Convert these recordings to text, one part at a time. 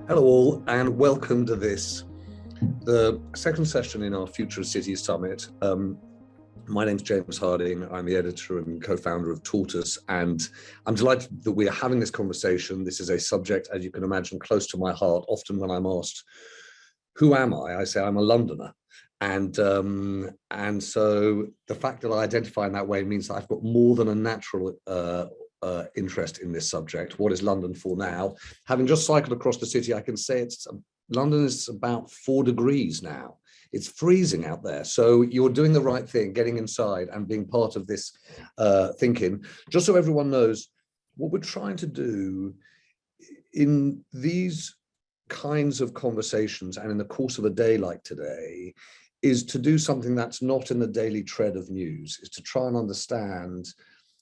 Hello all, and welcome to the second session in our Future of Cities Summit. My name's James Harding. I'm the editor and co-founder of Tortoise, and I'm delighted that we are having this conversation. This is a subject, as you can imagine, close to my heart. Often when I'm asked, who am I say I'm a Londoner. And so the fact that I identify in that way means that I've got more than a natural interest in this subject. What is London for now? Having just cycled across the city, I can say London is about 4 degrees now. It's freezing out there. So you're doing the right thing, getting inside and being part of this thinking. Just so everyone knows, what we're trying to do in these kinds of conversations and in the course of a day like today is to do something that's not in the daily tread of news, is to try and understand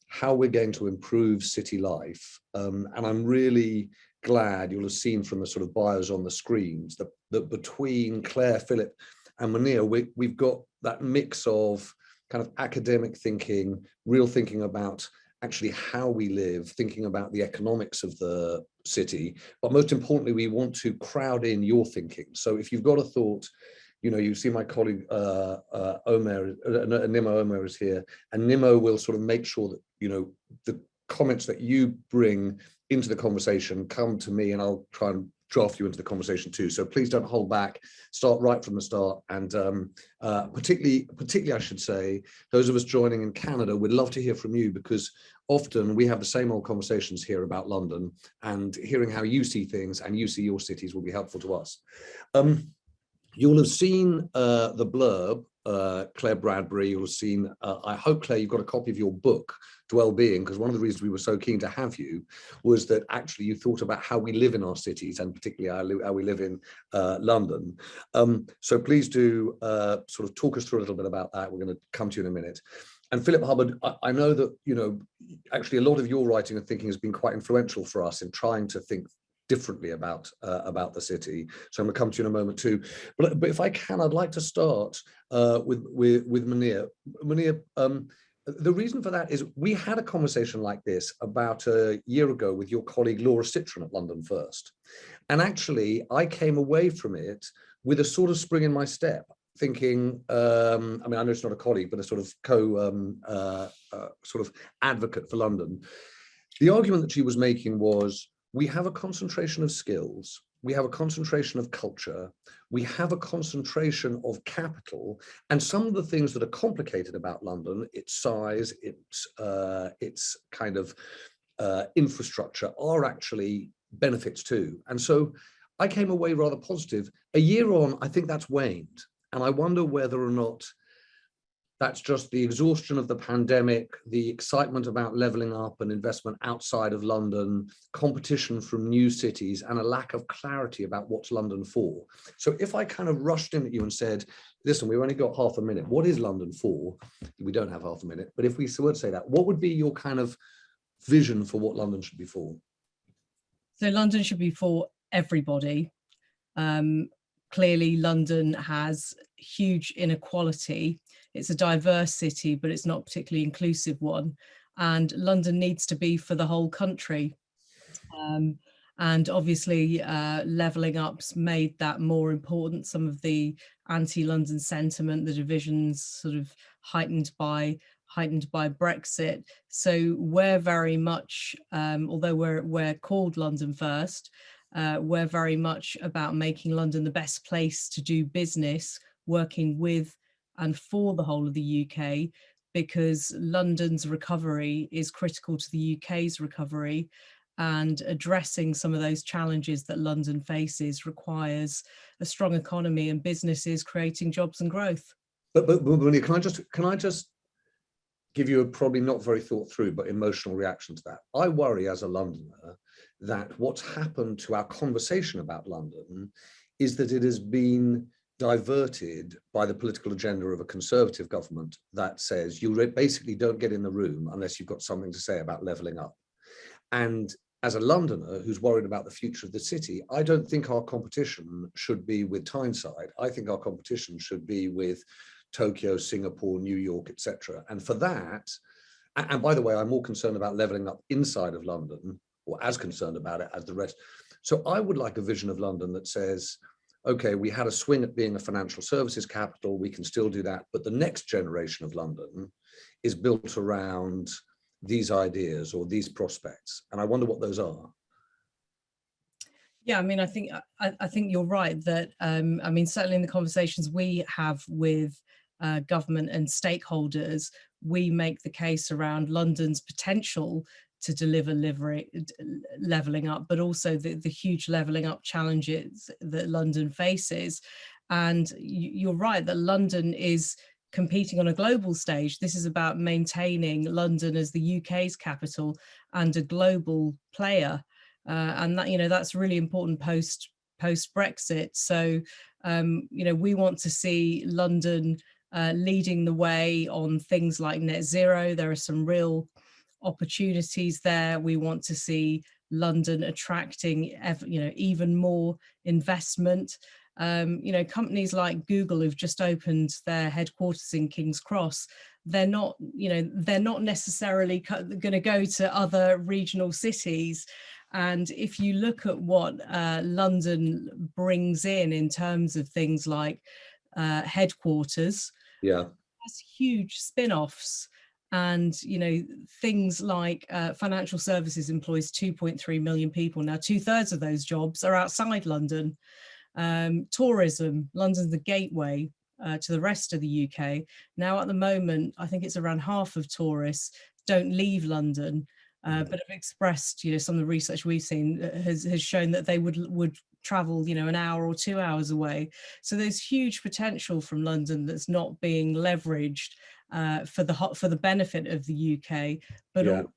how we're going to improve city life. And I'm really glad you'll have seen from the sort of bios on the screens that between Claire, Philip and Munir, we've got that mix of kind of academic thinking, real thinking about actually how we live, thinking about the economics of the city. But most importantly, we want to crowd in your thinking. So if you've got a thought, you see my colleague Nimo Omer is here, and Nimo will sort of make sure that the comments that you bring into the conversation come to me, and I'll try and draft you into the conversation too. So please don't hold back. Start right from the start, and particularly, I should say, those of us joining in Canada, we'd love to hear from you, because often we have the same old conversations here about London, and hearing how you see things and you see your cities will be helpful to us. You'll have seen the blurb, Claire Bradbury. You'll have seen, I hope, Claire, you've got a copy of your book, Dwell Being, because one of the reasons we were so keen to have you was that actually you thought about how we live in our cities, and particularly how we live in London. So please do sort of talk us through a little bit about that. We're going to come to you in a minute. And Philip Hubbard, I know that, actually a lot of your writing and thinking has been quite influential for us in trying to think differently about the city. So I'm going to come to you in a moment too. But if I can, I'd like to start with Munir. Munir, the reason for that is we had a conversation like this about a year ago with your colleague Laura Citron at London First. And actually, I came away from it with a sort of spring in my step, thinking, I know it's not a colleague, but a sort of sort of advocate for London. The argument that she was making was, we have a concentration of skills, we have a concentration of culture, we have a concentration of capital, and some of the things that are complicated about London, its size, its kind of infrastructure, are actually benefits too. And so I came away rather positive. A year on, I think that's waned, and I wonder whether or not that's just the exhaustion of the pandemic, the excitement about levelling up and investment outside of London, competition from new cities, and a lack of clarity about what's London for. So if I kind of rushed in at you and said, listen, we've only got half a minute, what is London for? We don't have half a minute, but if we were to say that, what would be your kind of vision for what London should be for? So London should be for everybody. Clearly, London has huge inequality. It's a diverse city, but it's not a particularly inclusive one. And London needs to be for the whole country. And obviously, levelling up's made that more important. Some of the anti-London sentiment, the divisions sort of heightened by Brexit. So we're very much, although we're called London First, we're very much about making London the best place to do business, working with and for the whole of the UK, because London's recovery is critical to the UK's recovery, and addressing some of those challenges that London faces requires a strong economy and businesses creating jobs and growth. But can I just give you a probably not very thought through but emotional reaction to that? I worry as a Londoner that what's happened to our conversation about London is that it has been diverted by the political agenda of a Conservative government that says you basically don't get in the room unless you've got something to say about levelling up. And as a Londoner who's worried about the future of the city, I don't think our competition should be with Tyneside. I think our competition should be with Tokyo, Singapore, New York, etc. And for that, and by the way, I'm more concerned about levelling up inside of London, or as concerned about it as the rest. So I would like a vision of London that says, okay, we had a swing at being a financial services capital, we can still do that, but the next generation of London is built around these ideas or these prospects. And I wonder what those are. Yeah, I mean, I think you're right that, I mean, certainly in the conversations we have with government and stakeholders, we make the case around London's potential to deliver levelling up, but also the huge levelling up challenges that London faces. And you're right that London is competing on a global stage. This is about maintaining London as the UK's capital and a global player. And that, you know, that's really important post Brexit. So, you know, we want to see London leading the way on things like net zero. There are some real opportunities there. We want to see London attracting, you know, even more investment. You know, companies like Google, who've just opened their headquarters in King's Cross, they're not, you know, they're not necessarily going to go to other regional cities. And if you look at what London brings in terms of things like headquarters, yeah, has huge spin-offs. And, you know, things like financial services employs 2.3 million people. Now, 2/3 of those jobs are outside London. Tourism, London's the gateway to the rest of the UK. Now, at the moment, I think it's around half of tourists don't leave London, but have expressed, you know, some of the research we've seen has shown that they would travel, you know, an hour or 2 hours away. So there's huge potential from London that's not being leveraged for the benefit of the UK, but also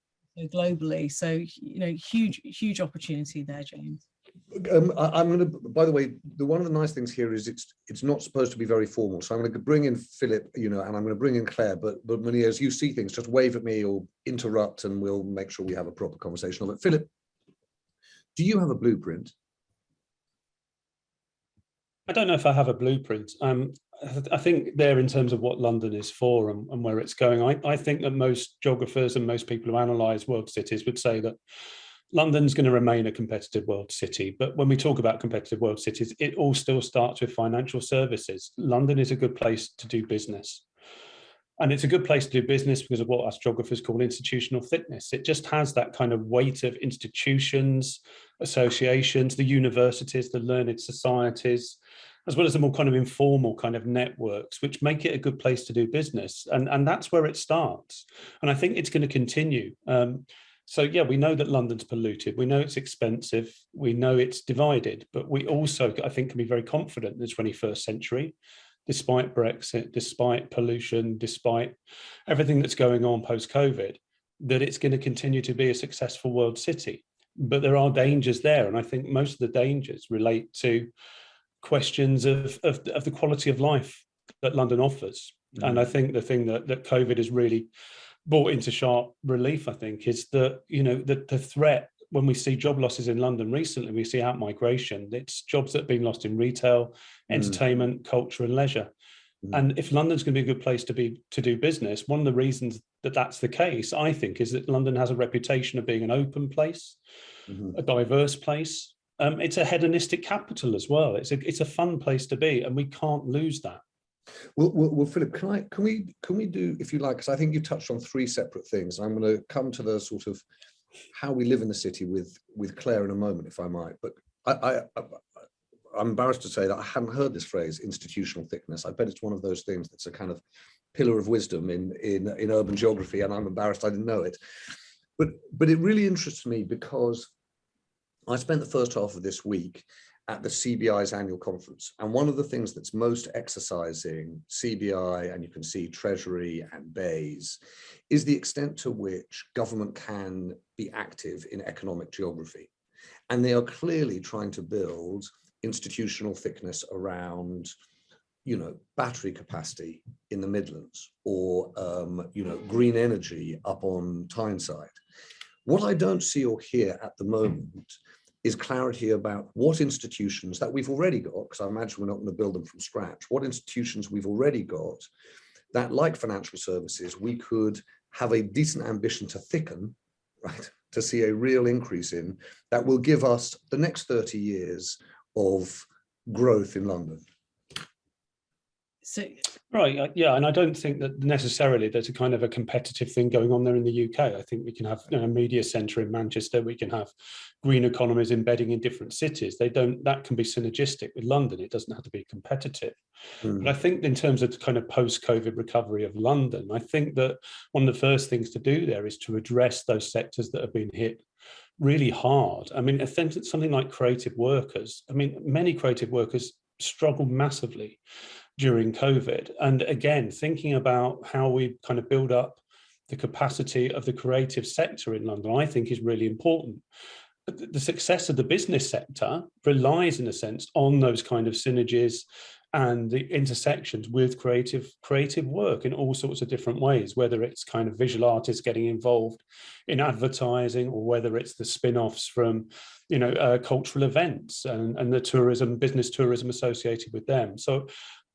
globally. So, you know, huge opportunity there, James. I'm going to, by the way, one of the nice things here is it's not supposed to be very formal. So I'm going to bring in Philip, you know, and I'm going to bring in Claire, but Monier, as you see things, just wave at me or interrupt and we'll make sure we have a proper conversation of it. Philip, do you have a blueprint? I don't know if I have a blueprint. I think there, in terms of what London is for and where it's going, I think that most geographers and most people who analyse world cities would say that London's going to remain a competitive world city. But when we talk about competitive world cities, it all still starts with financial services. London is a good place to do business. And it's a good place to do business because of what us geographers call institutional thickness. It just has that kind of weight of institutions, associations, the universities, the learned societies, as well as the more kind of informal kind of networks, which make it a good place to do business. And that's where it starts. And I think it's going to continue. So, yeah, we know that London's polluted. We know it's expensive. We know it's divided. But we also, I think, can be very confident in the 21st century, despite Brexit, despite pollution, despite everything that's going on post-COVID, that it's going to continue to be a successful world city. But there are dangers there. And I think most of the dangers relate to questions of the quality of life that London offers. Mm-hmm. And I think the thing that COVID has really brought into sharp relief, I think, is that, you know, the threat when we see job losses in London recently, we see out migration. It's jobs that have been lost in retail, entertainment, culture and leisure. And if London's going to be a good place to do business, one of the reasons that that's the case, I think, is that London has a reputation of being an open place, a diverse place. It's a hedonistic capital as well. It's a fun place to be, and we can't lose that. Well, Philip, can we do, if you like, because I think you touched on three separate things. I'm going to come to the sort of how we live in the city with Claire in a moment, if I might. But I'm embarrassed to say that I hadn't heard this phrase, institutional thickness. I bet it's one of those things that's a kind of pillar of wisdom in urban geography, and I'm embarrassed I didn't know it. But it really interests me because I spent the first half of this week at the CBI's annual conference. And one of the things that's most exercising CBI, and you can see Treasury and BEIS, is the extent to which government can be active in economic geography. And they are clearly trying to build institutional thickness around, you know, battery capacity in the Midlands, or, you know, green energy up on Tyneside. What I don't see or hear at the moment is clarity about what institutions that we've already got, because I imagine we're not going to build them from scratch, what institutions we've already got that, like financial services, we could have a decent ambition to thicken right, to see a real increase in, that will give us the next 30 years of growth in London. So, right, yeah, and I don't think that necessarily there's a kind of a competitive thing going on there in the UK. I think we can have, a media centre in Manchester. We can have green economies embedding in different cities. That can be synergistic with London. It doesn't have to be competitive. But I think in terms of the kind of post-COVID recovery of London, I think that one of the first things to do there is to address those sectors that have been hit really hard. I mean, something like creative workers. I mean, many creative workers struggled massively during COVID. And again, thinking about how we kind of build up the capacity of the creative sector in London, I think is really important. The success of the business sector relies, in a sense, on those kind of synergies and the intersections with creative work in all sorts of different ways, whether it's kind of visual artists getting involved in advertising, or whether it's the spin-offs from, cultural events and the business tourism associated with them. So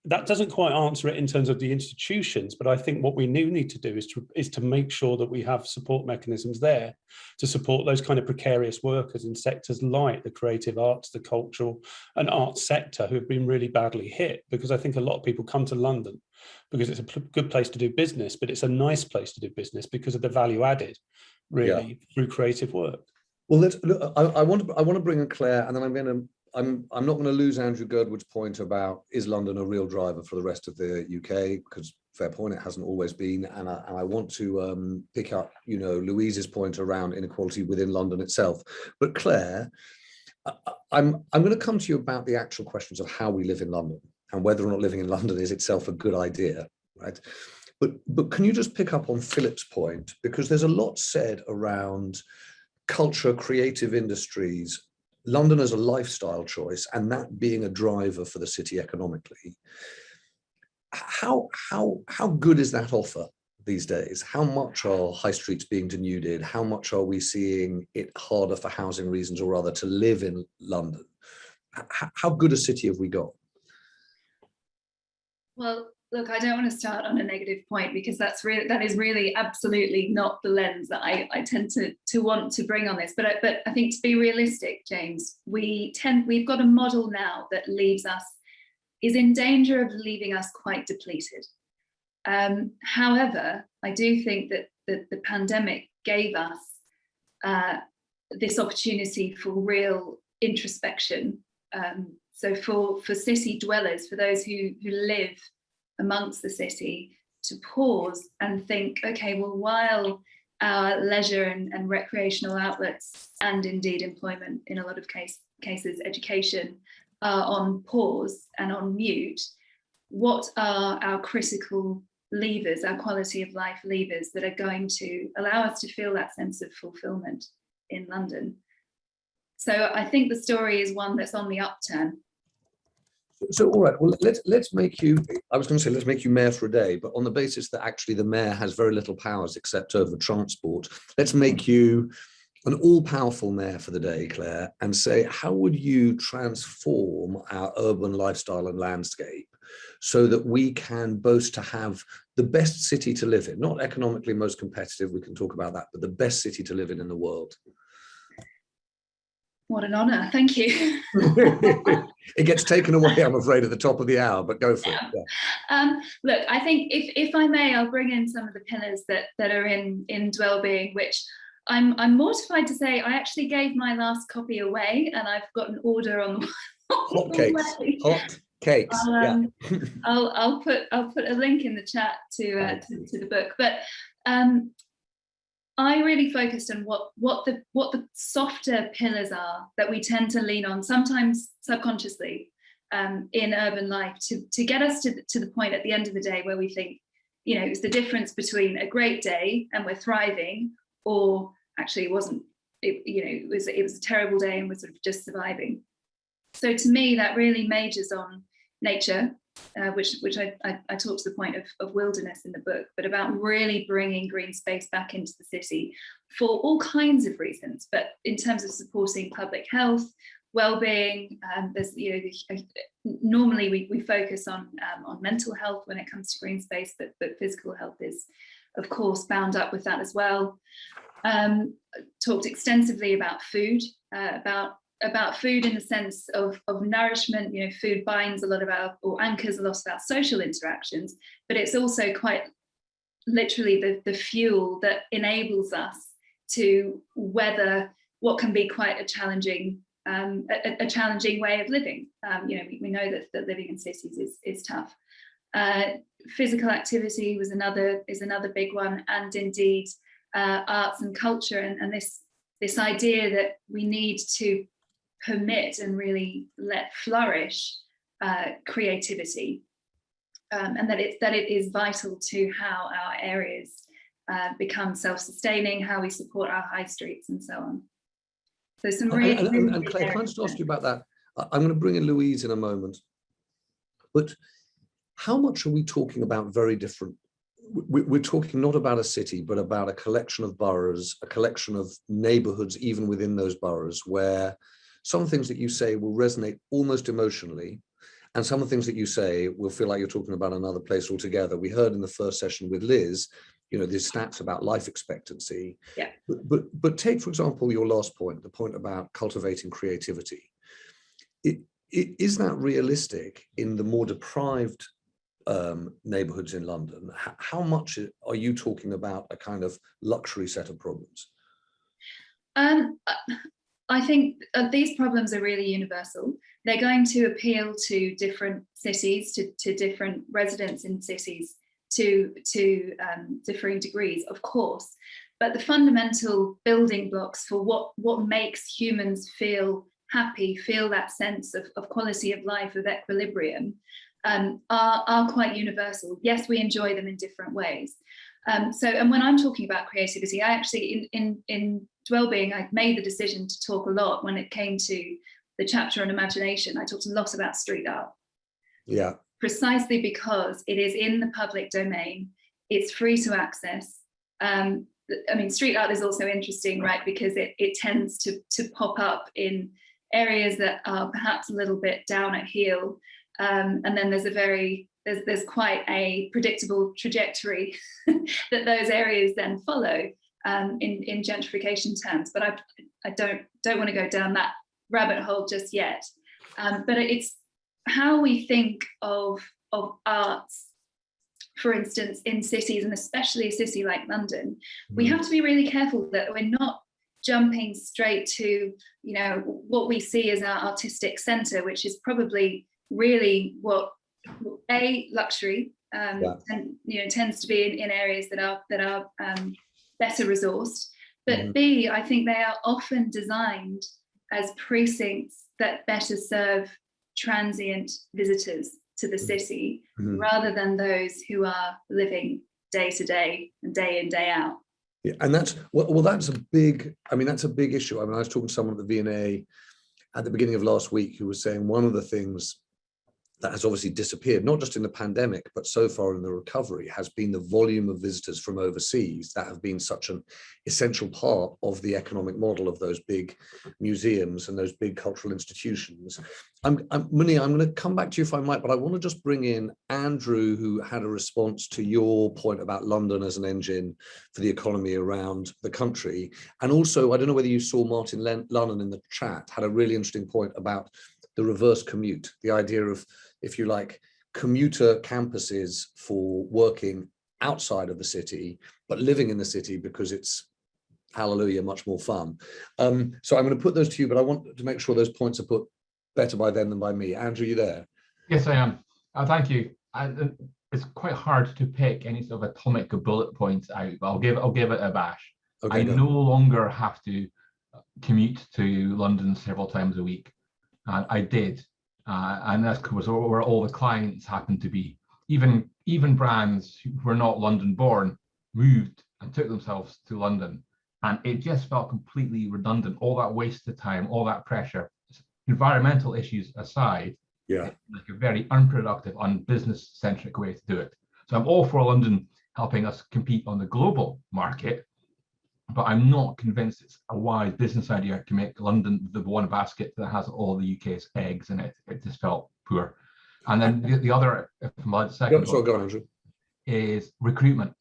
that doesn't quite answer it in terms of the institutions, but I think what we need to do is to make sure that we have support mechanisms there to support those kind of precarious workers in sectors like the creative arts, the cultural and arts sector, who have been really badly hit. Because I think a lot of people come to London because it's a good place to do business, but it's a nice place to do business because of the value added, really, through creative work. Well, I want to bring in Claire, and then I'm not going to lose Andrew Girdwood's point about, is London a real driver for the rest of the UK? Because fair point, it hasn't always been. And I want to pick up, Louise's point around inequality within London itself. But Claire, I'm going to come to you about the actual questions of how we live in London and whether or not living in London is itself a good idea, right? But can you just pick up on Philip's point? Because there's a lot said around culture, creative industries, London as a lifestyle choice, and that being a driver for the city economically. How good is that offer these days? How much are high streets being denuded? How much are we seeing it harder for housing reasons, or rather to live in London? How good a city have we got? Well, look, I don't want to start on a negative point, because that is really absolutely not the lens that I tend to want to bring on this. But I think, to be realistic, James, we've got a model now that is in danger of leaving us quite depleted. However, I do think that the pandemic gave us this opportunity for real introspection. So for city dwellers, for those who live amongst the city, to pause and think, okay, well, while our leisure and recreational outlets, and indeed employment in a lot of cases, education, are on pause and on mute, what are our critical levers, our quality of life levers, that are going to allow us to feel that sense of fulfillment in London? So I think the story is one that's on the upturn. So, all right, well, let's make you, I was going to say, let's make you mayor for a day, but on the basis that actually the mayor has very little powers except over transport, let's make you an all-powerful mayor for the day, Claire, and say, how would you transform our urban lifestyle and landscape so that we can boast to have the best city to live in, not economically most competitive, we can talk about that, but the best city to live in the world? What an honour, thank you. It gets taken away, I'm afraid, at the top of the hour, but go for it. Yeah. Look, I think if I may, I'll bring in some of the pillars that are in well-being, which I'm mortified to say I actually gave my last copy away, and I've got an order on the Hot cakes. I'll put a link in the chat to the book, but I really focused on what the softer pillars are that we tend to lean on, sometimes subconsciously, in urban life, to get us to the point at the end of the day where we think, it's the difference between a great day and we're thriving, or actually it wasn't. It was a terrible day and we're sort of just surviving. So to me, that really majors on nature, which I talk to the point of wilderness in the book, but about really bringing green space back into the city for all kinds of reasons. But in terms of supporting public health, well-being, there's normally we focus on mental health when it comes to green space, but physical health is, of course, bound up with that as well. talked extensively about food, about food in the sense of nourishment. You know, food binds a lot of our, or anchors a lot of our social interactions, but it's also quite literally the fuel that enables us to weather what can be quite a challenging way of living. You know, we know that living in cities is tough. Physical activity is another big one, and indeed arts and culture, and this idea that we need to permit and really let flourish creativity, and that it is vital to how our areas become self-sustaining, how we support our high streets, and so on. So some really and Claire, can I just ask you about that? I'm going to bring in Louise in a moment, but how much are we talking about very different? We're talking not about a city, but about a collection of boroughs, a collection of neighborhoods, even within those boroughs, where some things that you say will resonate almost emotionally, and some of the things that you say will feel like you're talking about another place altogether. We heard in the first session with Liz, you know, these stats about life expectancy. Yeah. But take, for example, your last point, the point about cultivating creativity. Is that realistic in the more deprived neighborhoods in London? How much are you talking about a kind of luxury set of problems? I think these problems are really universal. They're going to appeal to different cities, to different residents in cities, to differing degrees, of course. But the fundamental building blocks for what makes humans feel happy, feel that sense of quality of life, of equilibrium, are quite universal. Yes, we enjoy them in different ways. And when I'm talking about creativity, I actually, in Wellbeing, I made the decision to talk a lot when it came to the chapter on imagination. I talked a lot about street art. Yeah. Precisely because it is in the public domain, it's free to access. I mean, street art is also interesting, right? Because it tends to pop up in areas that are perhaps a little bit down at heel. And then there's quite a predictable trajectory that those areas then follow in gentrification terms. But I don't want to go down that rabbit hole just yet. But it's how we think of arts, for instance, in cities, and especially a city like London. We have to be really careful that we're not jumping straight to, you know, what we see as our artistic centre, which is probably really what luxury and you know tends to be in areas that are better resourced, but B, I think they are often designed as precincts that better serve transient visitors to the city rather than those who are living day to day and day in, day out. Yeah, and that's that's a big, that's a big issue. I was talking to someone at the V&A at the beginning of last week who was saying one of the things that has obviously disappeared, not just in the pandemic, but so far in the recovery, has been the volume of visitors from overseas that have been such an essential part of the economic model of those big museums and those big cultural institutions. Munir, I'm going to come back to you if I might, but I want to just bring in Andrew, who had a response to your point about London as an engine for the economy around the country. And also, I don't know whether you saw Martin Lunnan in the chat, had a really interesting point about the reverse commute, the idea of, if you like, commuter campuses for working outside of the city, but living in the city because it's, hallelujah, much more fun. So I'm going to put those to you, but I want to make sure those points are put better by them than by me. Andrew, you there? Yes, I am. Thank you. It's quite hard to pick any sort of atomic bullet points out, but I'll give it a bash. Okay, I no longer have to commute to London several times a week. I did, and that's because where all the clients happen to be. Even brands who were not London born moved and took themselves to London, and it just felt completely redundant. All that wasted time, all that pressure. Environmental issues aside, it's like a very unproductive, unbusiness-centric way to do it. So I'm all for London helping us compete on the global market, but I'm not convinced it's a wise business idea to make London the one basket that has all the UK's eggs in it. It just felt poor. And then the other, if I'm allowed to second, is recruitment.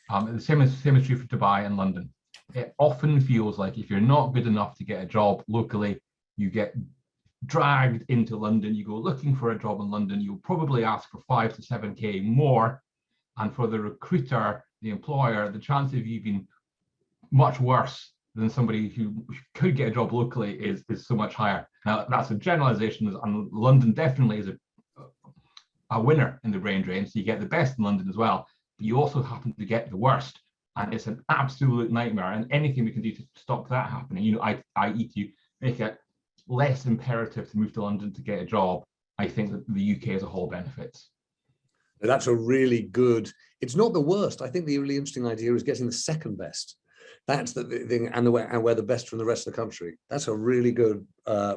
The same is true for Dubai and London. it often feels like if you're not good enough to get a job locally, you get dragged into London. You go looking for a job in London, you'll probably ask for 5 to 7k more, and for the recruiter, the employer, the chance of you being much worse than somebody who could get a job locally is so much higher. Now, that's a generalization, and London definitely is a winner in the brain drain, so you get the best in London as well, but you also happen to get the worst, and it's an absolute nightmare. And anything we can do to stop that happening, i.e. to make it less imperative to move to London to get a job, I think that the UK as a whole benefits. That's a really good, it's not the worst. I think the really interesting idea is getting the second best. That's the thing, and we're the best from the rest of the country. That's a really good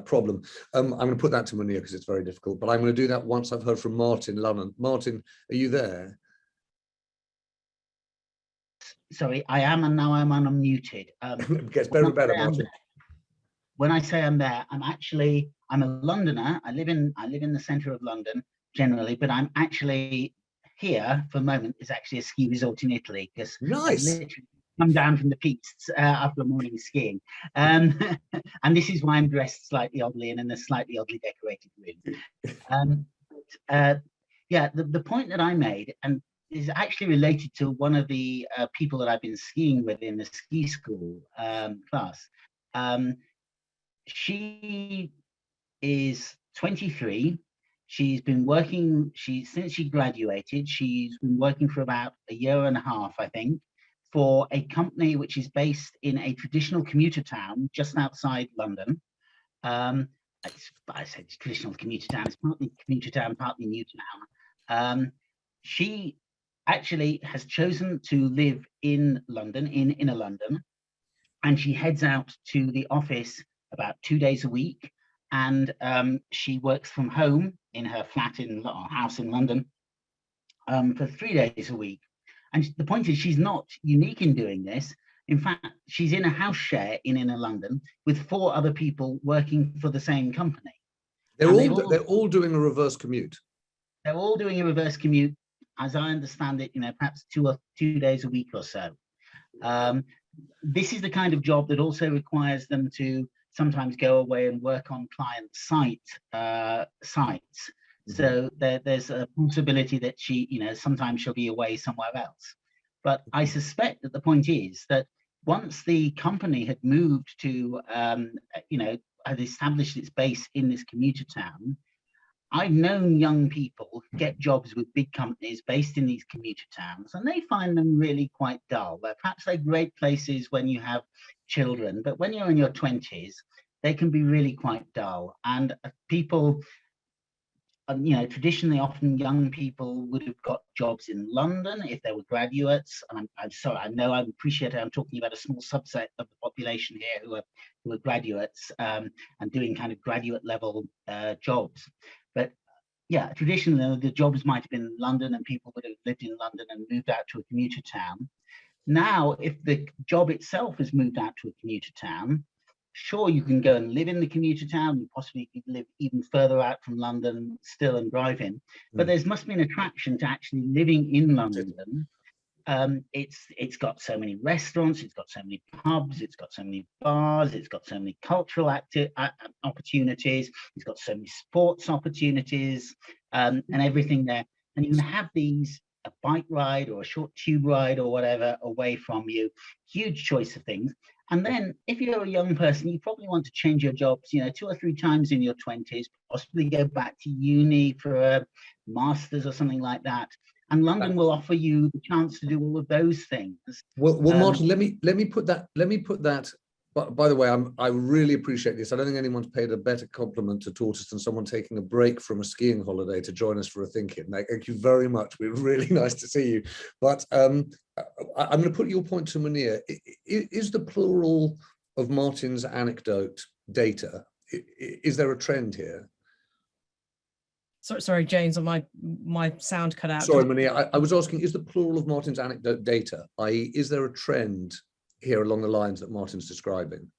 problem. I'm going to put that to Munir because it's very difficult, but I'm going to do that once I've heard from Martin Lunnan. Martin, are you there? Sorry, I am, and now I'm unmuted. It gets better and better, Martin. When I say I'm there, I'm a Londoner. I live in the centre of London generally, but I'm actually here for the moment. Is actually a ski resort in Italy, because nice. I've literally come down from the peaks after a morning skiing, and this is why I'm dressed slightly oddly and in a slightly oddly decorated room. Yeah, the point that I made, and is actually related to one of the people that I've been skiing with in the ski school class. She is 23. She's been working, since she graduated, she's been working for about a year and a half, I think, for a company which is based in a traditional commuter town just outside London. I said it's traditional commuter town, it's partly commuter town, partly new town. She actually has chosen to live in London, in inner London, and she heads out to the office about 2 days a week, and she works from home in her flat or house in London for 3 days a week. And the point is, she's not unique in doing this. In fact, she's in a house share in inner London with 4 other people working for the same company. They're all doing a reverse commute. They're all doing a reverse commute, as I understand it, perhaps 2 days a week or so. This is the kind of job that also requires them to sometimes go away and work on client sites. So there's a possibility that sometimes she'll be away somewhere else. But I suspect that the point is that once the company had moved to, had established its base in this commuter town, I've known young people get jobs with big companies based in these commuter towns, and they find them really quite dull. Perhaps they're great places when you have children, but when you're in your 20s, they can be really quite dull. And people, traditionally, often young people would have got jobs in London if they were graduates. And I'm sorry, I appreciate it. I'm talking about a small subset of the population here who are graduates and doing kind of graduate level jobs. But yeah, traditionally the jobs might have been in London, and people would have lived in London and moved out to a commuter town. Now, if the job itself has moved out to a commuter town, sure, you can go and live in the commuter town. You possibly could live even further out from London still and drive in. But there must be an attraction to actually living in London. It's got so many restaurants, it's got so many pubs, it's got so many bars, it's got so many cultural opportunities, it's got so many sports opportunities, and everything there. And you can have these, a bike ride or a short tube ride or whatever away from you, huge choice of things. And then if you're a young person, you probably want to change your jobs, 2 or 3 times in your 20s, possibly go back to uni for a master's or something like that. And London will offer you the chance to do all of those things. Well, Martin, let me put that. By the way, I really appreciate this. I don't think anyone's paid a better compliment to Tortoise than someone taking a break from a skiing holiday to join us for a thinking. Thank you very much. We're really nice to see you. But I'm going to put your point to Munir. Is the plural of Martin's anecdote data? Is there a trend here? Sorry, James, my sound cut out. Sorry, Munir. I was asking, is the plural of Martin's anecdote data? I.e., is there a trend here along the lines that Martin's describing?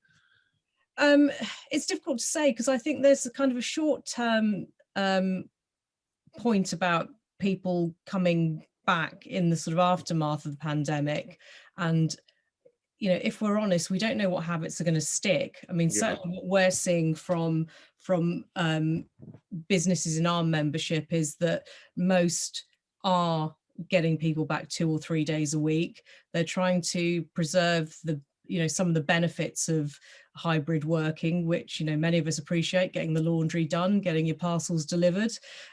It's difficult to say, because I think there's a kind of a short-term point about people coming back in the sort of aftermath of the pandemic, and you know, if we're honest, we don't know what habits are going to stick. I mean, certainly what we're seeing from businesses in our membership is that most are getting people back 2 or 3 days a week. They're trying to preserve the, you know, some of the benefits of hybrid working, which, you know, many of us appreciate: getting the laundry done, getting your parcels delivered,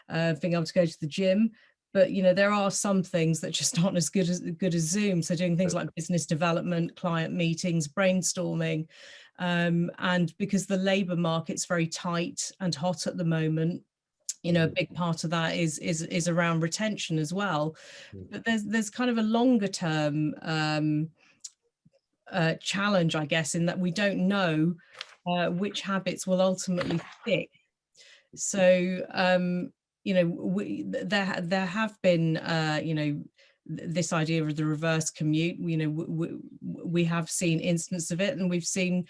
being able to go to the gym. But, you know, there are some things that just aren't as good as Zoom. So doing things like business development, client meetings, brainstorming. And because the labour market's very tight and hot at the moment, you know, a big part of that is around retention as well. But there's kind of a longer term challenge, I guess, in that we don't know which habits will ultimately stick. So you know, there have been you know, this idea of the reverse commute. You know, we have seen instances of it, and we've seen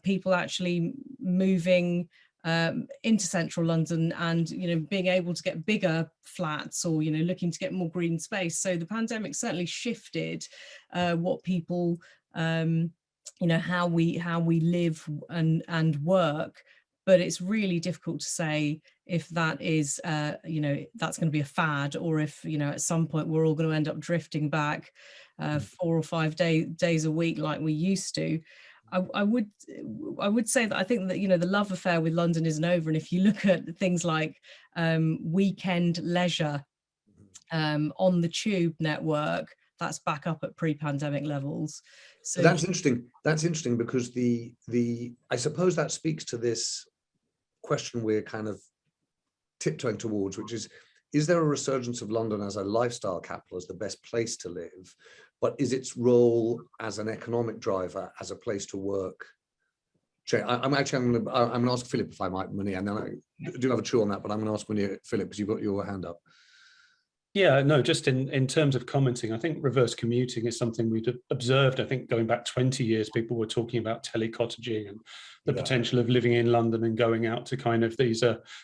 people actually moving into central London and, you know, being able to get bigger flats, or, you know, looking to get more green space. So the pandemic certainly shifted what people, you know, how we live and work. But it's really difficult to say if that is, you know, that's going to be a fad, or if, you know, at some point we're all going to end up drifting back 4 or 5 days a week like we used to. I would say that I think that, you know, the love affair with London isn't over. And if you look at things like weekend leisure on the Tube network, that's back up at pre-pandemic levels. So that's interesting. That's interesting because I suppose that speaks to this question we're kind of tiptoeing towards, which is there a resurgence of London as a lifestyle capital, as the best place to live, but is its role as an economic driver, as a place to work? I'm going to ask Philip if I might, Munir, and then I do have a chew on that, but I'm going to ask Munir, Philip, because you've got your hand up. Yeah, no, just in terms of commenting, I think reverse commuting is something we'd observed. I think going back 20 years, people were talking about telecottaging and the potential of living in London and going out to kind of these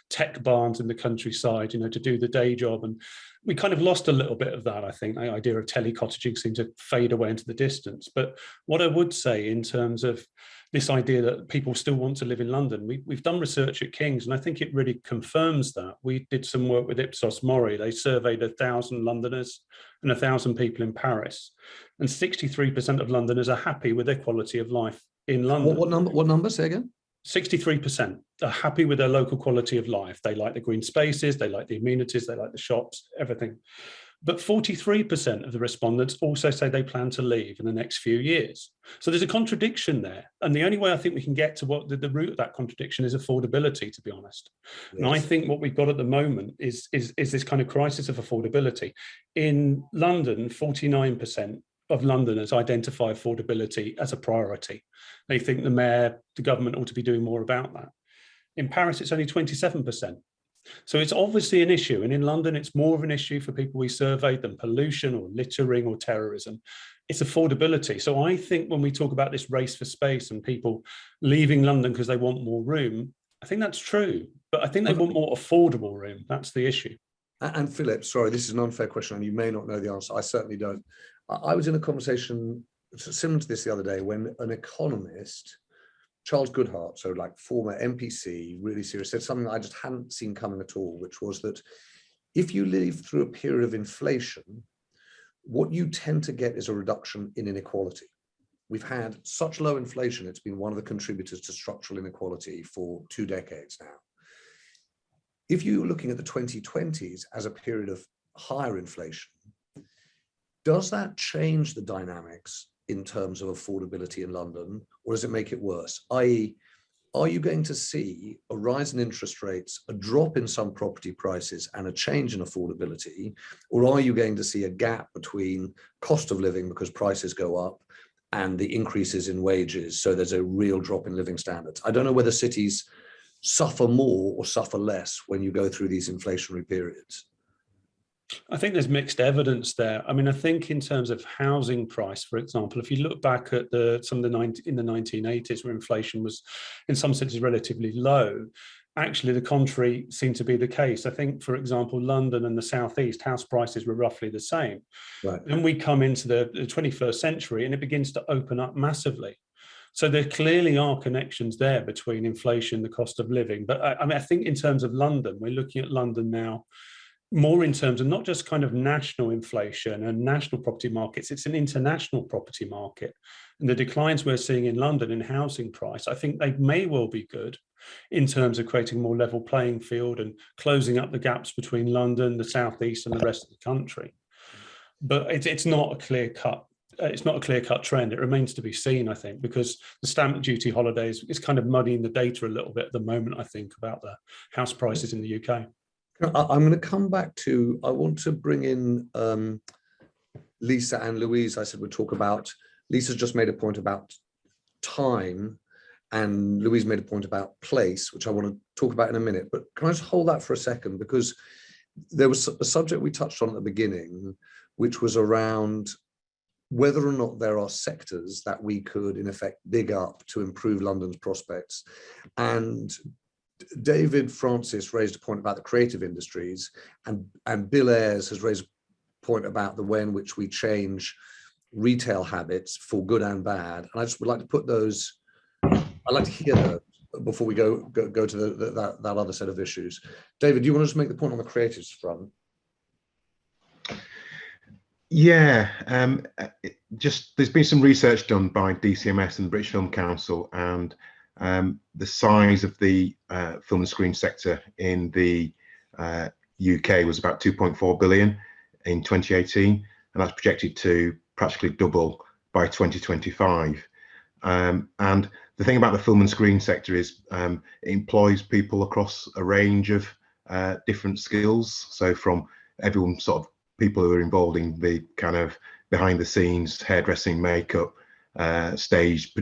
tech barns in the countryside, you know, to do the day job. And we kind of lost a little bit of that, I think. The idea of telecottaging seemed to fade away into the distance. But what I would say in terms of this idea that people still want to live in London, we've done research at King's, and I think it really confirms that. We did some work with Ipsos Mori. They surveyed 1,000 Londoners and 1,000 people in Paris, and 63% of Londoners are happy with their quality of life in London. What number? Say again? 63% are happy with their local quality of life. They like the green spaces, they like the amenities, they like the shops, everything. But 43% of the respondents also say they plan to leave in the next few years. So there's a contradiction there. And the only way I think we can get to what the root of that contradiction is affordability, to be honest. Yes. And I think what we've got at the moment is this kind of crisis of affordability. In London, 49% of Londoners identify affordability as a priority. They think the mayor, the government ought to be doing more about that. In Paris, it's only 27%. So it's obviously an issue. And in London, it's more of an issue for people we surveyed than pollution or littering or terrorism. It's affordability. So I think when we talk about this race for space and people leaving London because they want more room, I think that's true. But I think they want more affordable room. That's the issue. And Philip, sorry, this is an unfair question, and you may not know the answer. I certainly don't. I was in a conversation similar to this the other day when an economist, Charles Goodhart, so like former MPC, really serious, said something I just hadn't seen coming at all, which was that if you live through a period of inflation, what you tend to get is a reduction in inequality. We've had such low inflation, it's been one of the contributors to structural inequality for 2 decades now. If you're looking at the 2020s as a period of higher inflation, does that change the dynamics in terms of affordability in London, or does it make it worse? i.e., are you going to see a rise in interest rates, a drop in some property prices, and a change in affordability? Or are you going to see a gap between cost of living because prices go up and the increases in wages, so there's a real drop in living standards? I don't know whether cities suffer more or suffer less when you go through these inflationary periods. I think there's mixed evidence there. I mean, I think in terms of housing price, for example, if you look back at in the 1980s, where inflation was in some senses relatively low, actually the contrary seemed to be the case. I think, for example, London and the southeast, house prices were roughly the same. Right. Then we come into the 21st century and it begins to open up massively. So there clearly are connections there between inflation, the cost of living. But I mean, I think in terms of London, we're looking at London now more in terms of not just kind of national inflation and national property markets, it's an international property market. And the declines we're seeing in London in housing price, I think they may well be good in terms of creating a more level playing field and closing up the gaps between London, the southeast and the rest of the country. But it's not a clear cut. It's not a clear-cut trend. It remains to be seen, I think, because the stamp duty holidays is kind of muddying the data a little bit at the moment, I think, about the house prices in the UK. I'm going to come back to, I want to bring in Lisa and Louise. I said we'd talk about, Lisa's just made a point about time and Louise made a point about place, which I want to talk about in a minute. But can I just hold that for a second? Because there was a subject we touched on at the beginning, which was around whether or not there are sectors that we could, in effect, dig up to improve London's prospects. And David Francis raised a point about the creative industries, and Bill Ayres has raised a point about the way in which we change retail habits for good and bad. And I just would like to put those, I'd like to hear those before we go to that other set of issues. David, do you want to just make the point on the creatives front? Yeah, there's been some research done by DCMS and the British Film Council, and the size of the film and screen sector in the UK was about 2.4 billion in 2018, and that's projected to practically double by 2025. And the thing about the film and screen sector is it employs people across a range of different skills. So from everyone sort of people who are involved in the kind of behind the scenes, hairdressing, makeup, stage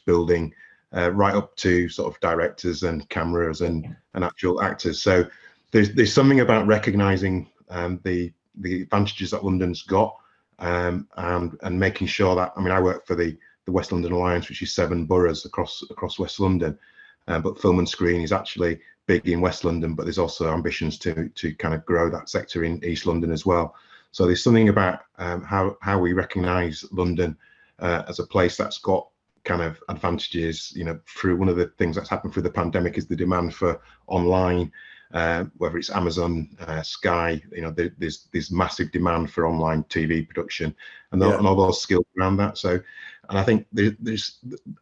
building, right up to sort of directors and cameras and actual actors. So there's something about recognizing the advantages that London's got and making sure that, I mean, I work for the West London Alliance, which is 7 boroughs across West London, but film and screen is actually big in West London, but there's also ambitions to kind of grow that sector in East London as well. So there's something about how we recognise London as a place that's got kind of advantages. You know, through one of the things that's happened through the pandemic is the demand for online, whether it's Amazon, Sky. You know, there's massive demand for online TV production and all those skills around that. So, and I think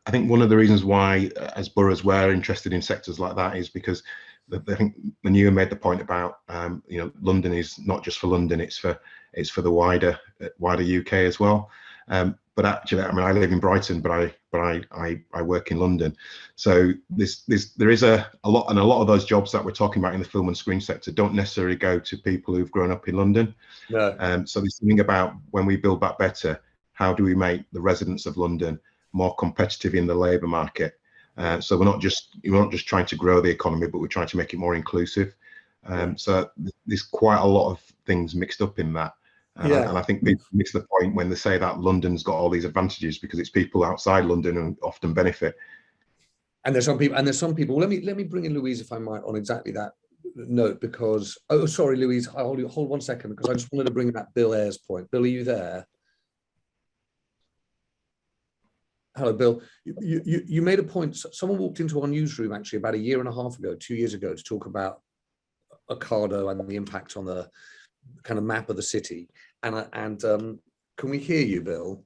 I think one of the reasons why, as boroughs, we're interested in sectors like that is because I think Manu made the point about you know, London is not just for London; it's for the wider UK as well. But actually, I mean, I live in Brighton, but I work in London. So there is a lot, and a lot of those jobs that we're talking about in the film and screen sector don't necessarily go to people who've grown up in London. No. So there's something about when we build that better, how do we make the residents of London more competitive in the labour market? So we're not just trying to grow the economy, but we're trying to make it more inclusive. So there's quite a lot of things mixed up in that. And I think people miss the point when they say that London's got all these advantages, because it's people outside London who often benefit. And there's some people. Let me bring in Louise, if I might, on exactly that note, because sorry, Louise, hold 1 second, because I just wanted to bring in that Bill Ayres point. Bill, are you there? Hello, Bill. You made a point. Someone walked into our newsroom actually about 1.5 years ago, 2 years ago, to talk about Ocado and the impact on the kind of map of the city. And can we hear you, Bill?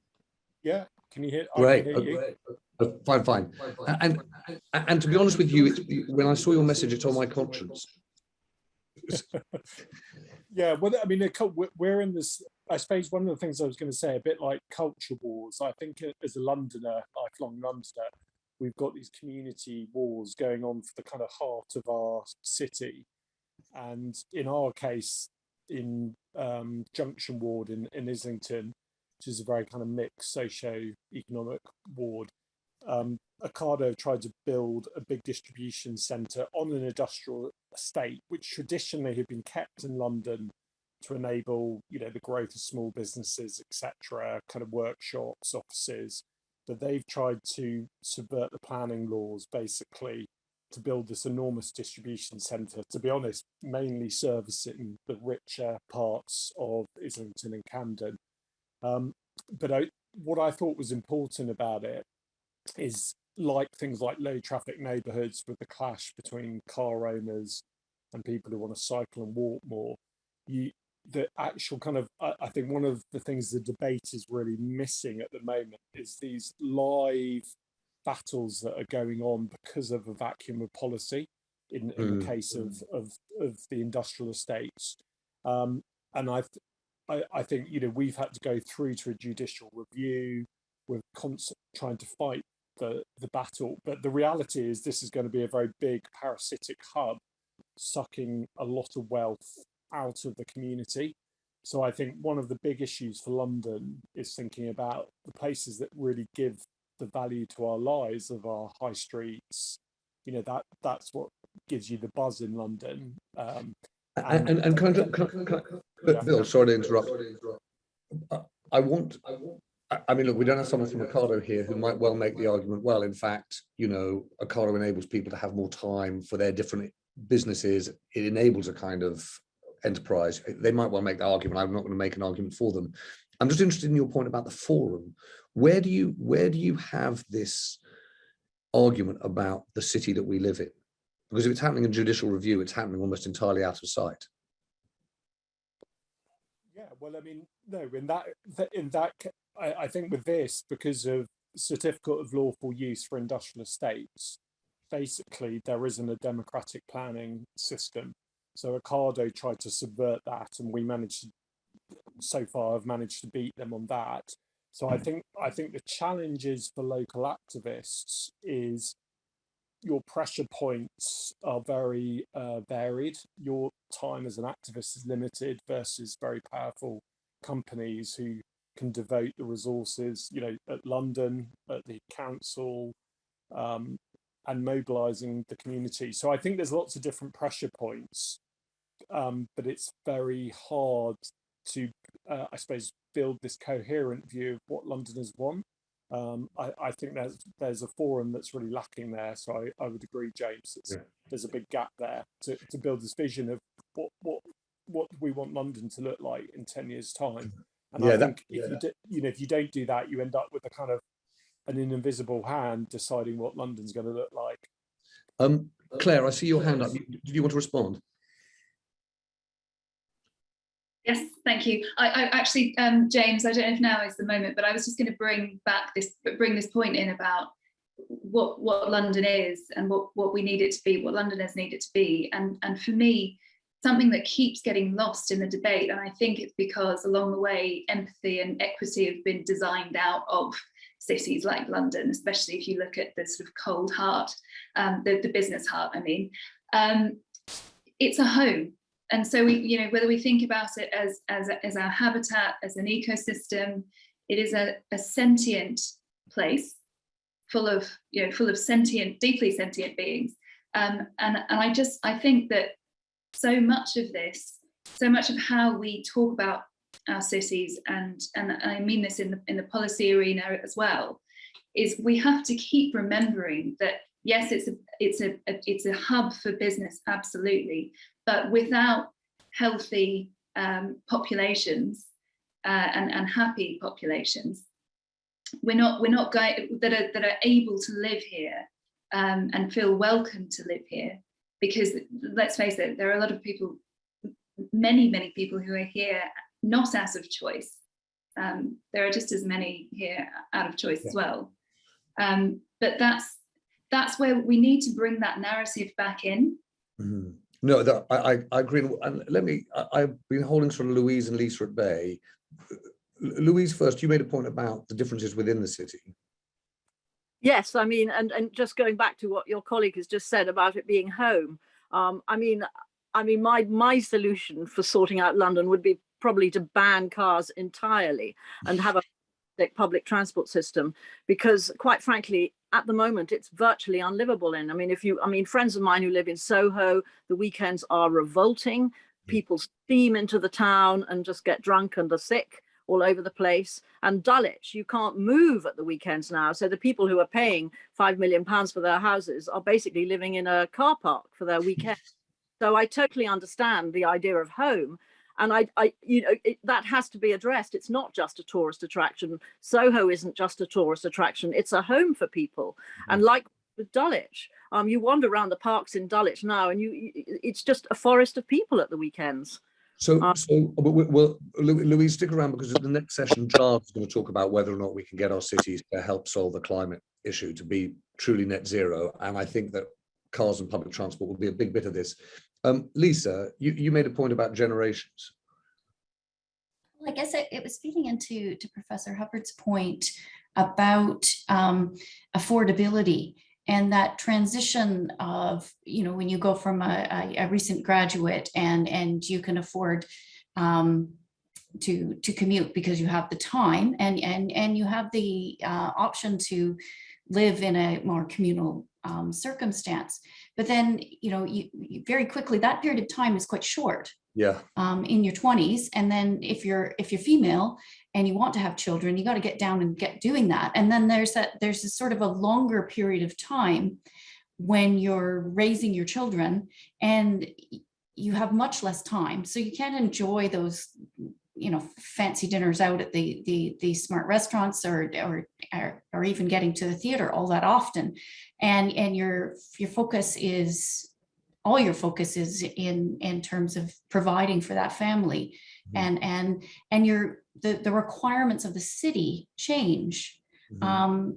Yeah, can you hear? Great. Fine. And to be honest with you, when I saw your message, it's on my conscience. Yeah, well, I mean, we're in this. I suppose one of the things I was going to say, a bit like culture wars. I think as a Londoner, lifelong Londoner, we've got these community wars going on for the kind of heart of our city. And in our case, in Junction Ward in Islington, which is a very kind of mixed socio-economic ward, Ocado tried to build a big distribution centre on an industrial estate, which traditionally had been kept in London to enable, you know, the growth of small businesses, etc., kind of workshops, offices. But they've tried to subvert the planning laws, basically, to build this enormous distribution centre, to be honest, mainly servicing the richer parts of Islington and Camden. But what I thought was important about it is, like things like low traffic neighbourhoods with the clash between car owners and people who want to cycle and walk more, the actual kind of, I think one of the things the debate is really missing at the moment is these live battles that are going on because of a vacuum of policy in the case of the industrial estates. And I think, you know, we've had to go through to a judicial review. We're constantly trying to fight the battle, but the reality is this is going to be a very big parasitic hub, sucking a lot of wealth out of the community. So I think one of the big issues for London is thinking about the places that really give the value to our lives, of our high streets. You know, that's what gives you the buzz in London. And can I, Bill, sorry to interrupt. I mean, look, we don't have someone from Ocado here who might well make the argument, well, in fact, you know, Ocado enables people to have more time for their different businesses. It enables a kind of enterprise. They might well make the argument. I'm not going to make an argument for them. I'm just interested in your point about the forum. Where do you have this argument about the city that we live in? Because if it's happening in judicial review, it's happening almost entirely out of sight. Yeah, well, I mean, no, in that, I think with this, because of certificate of lawful use for industrial estates, basically there isn't a democratic planning system. So Ocado tried to subvert that, and we so far have managed to beat them on that. So I think the challenges for local activists is your pressure points are very varied. Your time as an activist is limited versus very powerful companies who can devote the resources, you know, at London, at the council, and mobilising the community. So I think there's lots of different pressure points, but it's very hard to, I suppose, build this coherent view of what Londoners want. I think there's a forum that's really lacking there. So I would agree, James. There's a big gap there to build this vision of what we want London to look like in 10 years' time. And I think if you don't do that, you end up with a kind of an invisible hand deciding what London's going to look like. Claire, I see your hand up. Did you want to respond? Yes, thank you. I actually, James, I don't know if now is the moment, but I was just going to bring this point in about what London is and what we need it to be, what Londoners need it to be. And for me, something that keeps getting lost in the debate, and I think it's because along the way, empathy and equity have been designed out of cities like London, especially if you look at the sort of cold heart, the business heart, I mean. It's a home. And so we, you know, whether we think about it as our habitat, as an ecosystem, it is a sentient place full of sentient, deeply sentient beings. And I think that so much of how we talk about our cities, and I mean this in the policy arena as well, is we have to keep remembering that yes, it's a hub for business, absolutely, but without healthy populations and happy populations, we're not going that are able to live here and feel welcome to live here. Because let's face it, there are a lot of people, many people who are here not out of choice. There are just as many here out of choice as well. But that's where we need to bring that narrative back in. Mm-hmm. No, I agree. And I've been holding sort of Louise and Lisa at bay. Louise, first, you made a point about the differences within the city. Yes, I mean, and just going back to what your colleague has just said about it being home. I mean, my solution for sorting out London would be probably to ban cars entirely and have a public transport system, because quite frankly, at the moment, it's virtually unlivable in. I mean, friends of mine who live in Soho, the weekends are revolting. People steam into the town and just get drunk and are sick, all over the place. And Dulwich, you can't move at the weekends now. So the people who are paying £5 million for their houses are basically living in a car park for their weekend. So I totally understand the idea of home. And that has to be addressed. It's not just a tourist attraction. Soho isn't just a tourist attraction. It's a home for people. Mm-hmm. And like with Dulwich, you wander around the parks in Dulwich now, and it's just a forest of people at the weekends. So well, Louise, stick around, because at the next session, Giles is going to talk about whether or not we can get our cities to help solve the climate issue, to be truly net zero. And I think that cars and public transport will be a big bit of this. Lisa, you made a point about generations. Well, I guess it was feeding into Professor Hubbard's point about affordability, and that transition of, when you go from a recent graduate and you can afford to commute because you have the time and you have the option to live in a more communal circumstance. But then, you very quickly, that period of time is quite short. Yeah. In your 20s. And then if you're female and you want to have children, you got to get down and get doing that. And then there's a sort of a longer period of time when you're raising your children and you have much less time. So you can't enjoy those, fancy dinners out at the smart restaurants or even getting to the theater all that often. And your focus is, all your focus is in terms of providing for that family. Mm-hmm. and the requirements of the city change. Mm-hmm.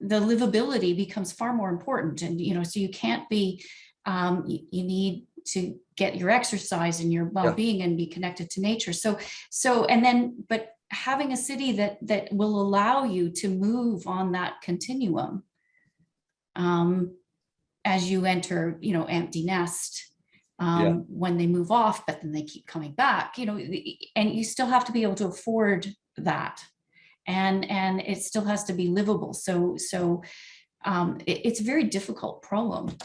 The livability becomes far more important, and so you can't be you need to get your exercise and your well-being and be connected to nature. But having a city that will allow you to move on that continuum as you enter, empty nest, when they move off, but then they keep coming back, and you still have to be able to afford that. And it still has to be livable. So it's a very difficult problem.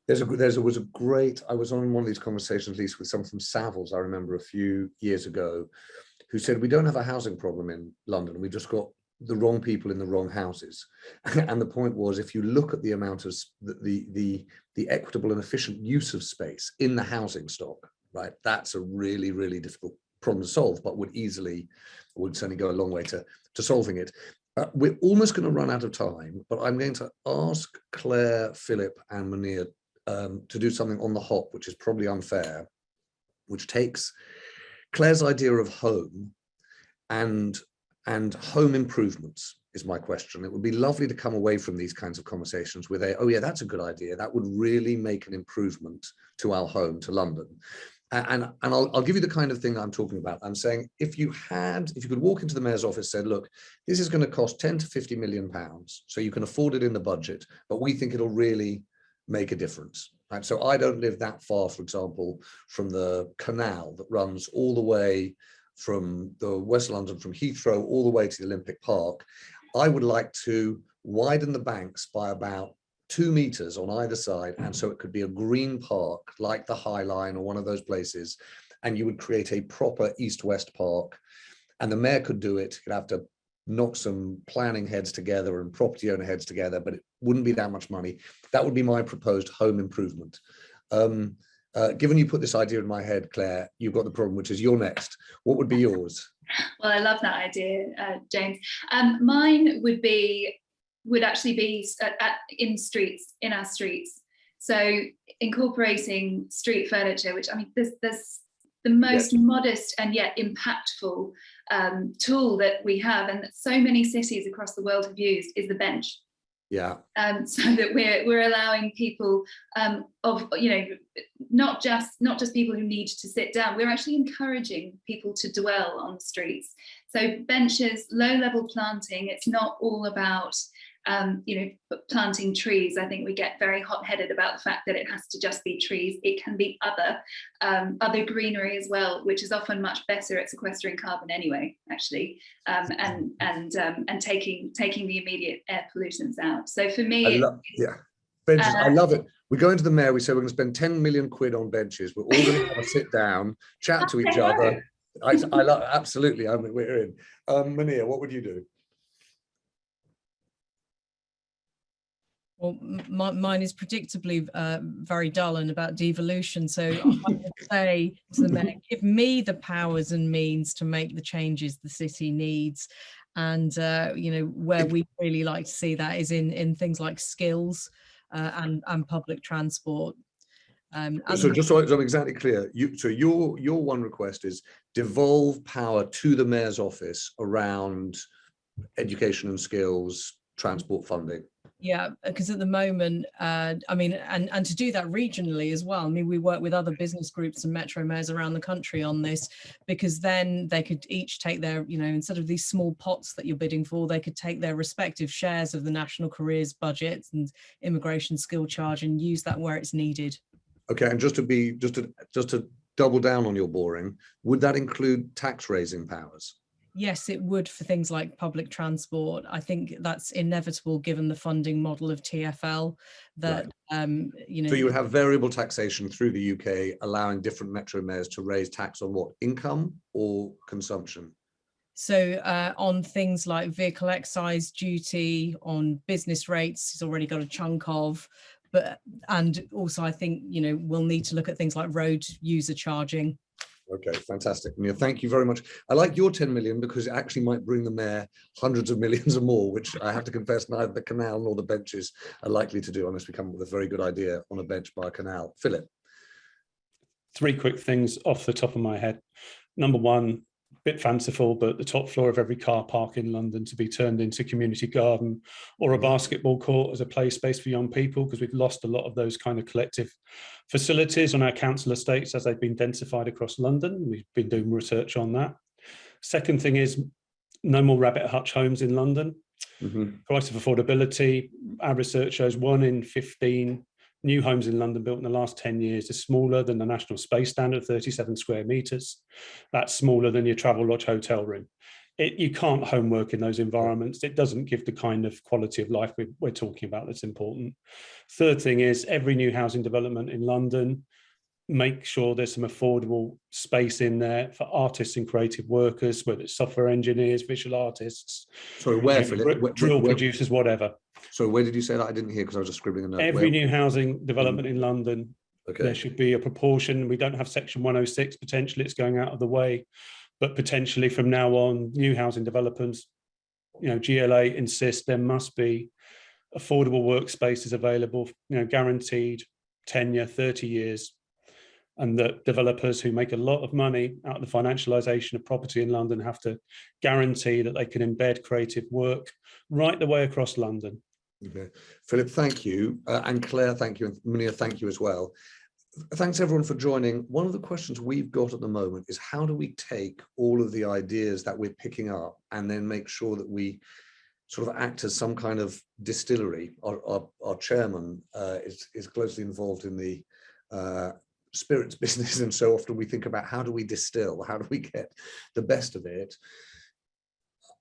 I was on one of these conversations, at least with someone from Savills, I remember a few years ago, who said, we don't have a housing problem in London. We've just got the wrong people in the wrong houses. And the point was, if you look at the amount of the equitable and efficient use of space in the housing stock, right, that's a really, really difficult problem to solve, but would certainly go a long way to solving it. We're almost going to run out of time, but I'm going to ask Claire, Philip and Munir to do something on the hop, which is probably unfair, which takes Claire's idea of home and home improvements is my question. It would be lovely to come away from these kinds of conversations with oh yeah, that's a good idea. That would really make an improvement to our home, to London. And I'll give you the kind of thing I'm talking about. I'm saying, if you could walk into the mayor's office and say, look, this is going to cost 10 to 50 million pounds, so you can afford it in the budget, but we think it'll really make a difference. Right? So I don't live that far, for example, from the canal that runs all the way from the West London, from Heathrow all the way to the Olympic Park. I would like to widen the banks by about 2 meters on either side, and so it could be a green park like the High Line or one of those places, and you would create a proper east-west park, and the mayor could do it. You'd have to knock some planning heads together and property owner heads together, but it wouldn't be that much money. That would be my proposed home improvement. Given you put this idea in my head, Claire, you've got the problem, which is you're next. What would be yours? Well, I love that idea, James. Mine would actually be in our streets. So incorporating street furniture, which, I mean, there's the most modest and yet impactful tool that we have, and that so many cities across the world have used, is the bench. Yeah. So that we're allowing people not just people who need to sit down. We're actually encouraging people to dwell on the streets. So benches, low-level planting. It's not all about planting trees. I think we get very hot-headed about the fact that it has to just be trees. It can be other greenery as well, which is often much better at sequestering carbon anyway, actually, and taking the immediate air pollutants out. So for me, benches. I love it. We go into the mayor, we say we're going to spend 10 million quid on benches. We're all going to have a sit down, chat to each other, I love, absolutely. I mean, we're in. Mania, what would you do? Well, mine is predictably very dull and about devolution. So I would say to the mayor, give me the powers and means to make the changes the city needs. And, where we really like to see that is in things like skills and public transport. So just so I'm exactly clear, your one request is devolve power to the mayor's office around education and skills, transport funding. Yeah, because at the moment, and to do that regionally as well. I mean, we work with other business groups and metro mayors around the country on this, because then they could each take their, instead of these small pots that you're bidding for, they could take their respective shares of the national careers budget and immigration skill charge and use that where it's needed. Okay, and just to double down on your boring, would that include tax raising powers? Yes, it would for things like public transport. I think that's inevitable given the funding model of TfL. That right. So you would have variable taxation through the UK, allowing different metro mayors to raise tax on what, income or consumption? So on things like vehicle excise duty, on business rates, it's already got a chunk of. And also I think we'll need to look at things like road user charging. Okay, fantastic. Mia, thank you very much. I like your 10 million because it actually might bring the mayor hundreds of millions or more, which I have to confess neither the canal nor the benches are likely to do unless we come up with a very good idea on a bench by a canal. Philip. 3 quick things off the top of my head. Number one, bit fanciful, but the top floor of every car park in London to be turned into community garden or a basketball court as a play space for young people, because we've lost a lot of those kind of collective facilities on our council estates as they've been densified across London. We've been doing research on that. Second thing is no more rabbit hutch homes in London. Price of affordability, our research shows 1 in 15 new homes in London built in the last 10 years is smaller than the national space standard, 37 square meters. That's smaller than your Travelodge hotel room. You can't homework in those environments. It doesn't give the kind of quality of life we're talking about that's important. Third thing is every new housing development in London, make sure there's some affordable space in there for artists and creative workers, whether it's software engineers, visual artists, sorry, where, Philip? Drill producers, whatever. So where did you say that? I didn't hear because I was just scribbling a note. Every new housing development in London, there should be a proportion. We don't have section 106, potentially it's going out of the way, but potentially from now on, new housing developers, GLA insist there must be affordable workspaces available, guaranteed tenure, 30 years. And that developers who make a lot of money out of the financialization of property in London have to guarantee that they can embed creative work right the way across London. Okay. Philip, thank you. And Claire, thank you. And Mania, thank you as well. Thanks everyone for joining. One of the questions we've got at the moment is how do we take all of the ideas that we're picking up and then make sure that we sort of act as some kind of distillery. Our chairman is closely involved in the spirits business, and so often we think about how do we distill, how do we get the best of it.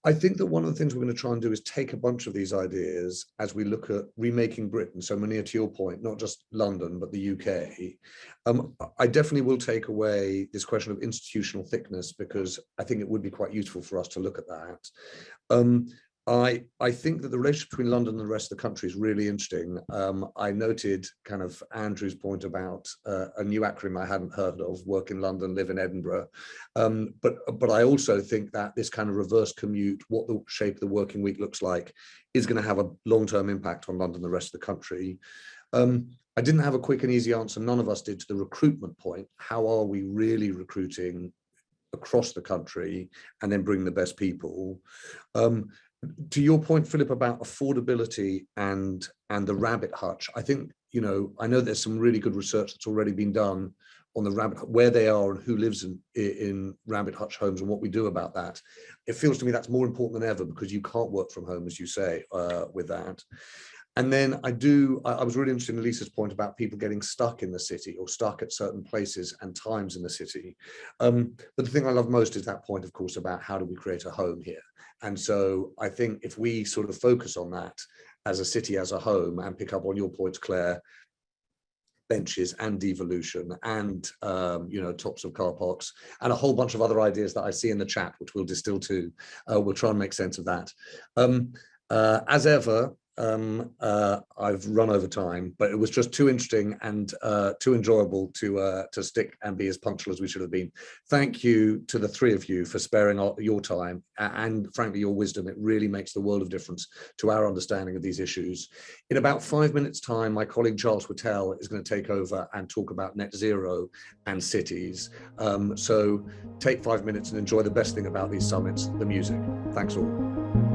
I think that one of the things we're going to try and do is take a bunch of these ideas as we look at remaking Britain. So Mania, to your point, not just London, but the UK. I definitely will take away this question of institutional thickness because I think it would be quite useful for us to look at that. I think that the relationship between London and the rest of the country is really interesting. I noted kind of Andrew's point about a new acronym I hadn't heard of, work in London, live in Edinburgh. But I also think that this kind of reverse commute, what the shape of the working week looks like, is going to have a long-term impact on London and the rest of the country. I didn't have a quick and easy answer, none of us did, to the recruitment point. How are we really recruiting across the country and then bring the best people? To your point, Philip, about affordability and the rabbit hutch, I think, I know there's some really good research that's already been done on the rabbit, where they are and who lives in rabbit hutch homes and what we do about that. It feels to me that's more important than ever because you can't work from home, as you say, with that. And then I was really interested in Lisa's point about people getting stuck in the city or stuck at certain places and times in the city. But the thing I love most is that point, of course, about how do we create a home here? And so I think if we sort of focus on that as a city, as a home, and pick up on your points, Claire, benches and devolution and tops of car parks and a whole bunch of other ideas that I see in the chat, which we'll distill to. We'll try and make sense of that. As ever, I've run over time, but it was just too interesting and too enjoyable to stick and be as punctual as we should have been. Thank you to the three of you for sparing your time and frankly your wisdom. It really makes the world of difference to our understanding of these issues. In about 5 minutes time, my colleague Charles Whittell is going to take over and talk about net zero and cities. So take 5 minutes and enjoy the best thing about these summits, the music. Thanks all.